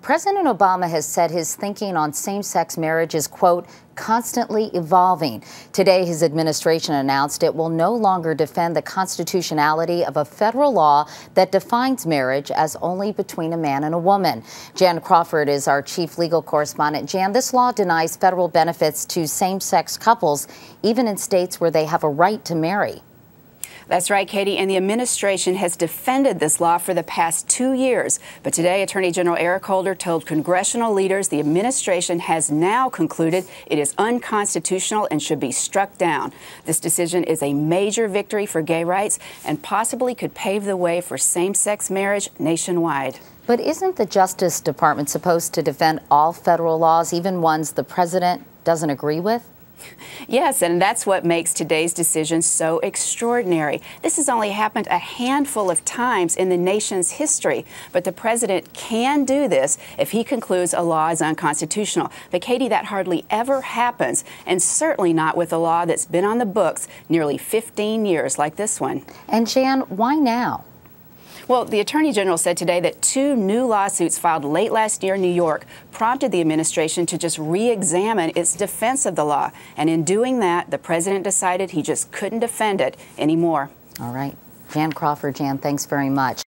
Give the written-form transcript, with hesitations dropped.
President Obama has said his thinking on same-sex marriage is, quote, constantly evolving. Today, his administration announced it will no longer defend the constitutionality of a federal law that defines marriage as only between a man and a woman. Jan Crawford is our chief legal correspondent. Jan, this law denies federal benefits to same-sex couples, even in states where they have a right to marry. That's right, Katie, and the administration has defended this law for the past 2 years. But today, Attorney General Eric Holder told congressional leaders the administration has now concluded it is unconstitutional and should be struck down. This decision is a major victory for gay rights and possibly could pave the way for same-sex marriage nationwide. But isn't the Justice Department supposed to defend all federal laws, even ones the president doesn't agree with? Yes, and that's what makes today's decision so extraordinary. This has only happened a handful of times in the nation's history, but the president can do this if he concludes a law is unconstitutional. But Katie, that hardly ever happens, and certainly not with a law that's been on the books nearly 15 years like this one. And Jan, why now? Well, the Attorney General said today that 2 new lawsuits filed late last year in New York prompted the administration to just re-examine its defense of the law. And in doing that, the president decided he just couldn't defend it anymore. All right. Jan Crawford, Jan, thanks very much.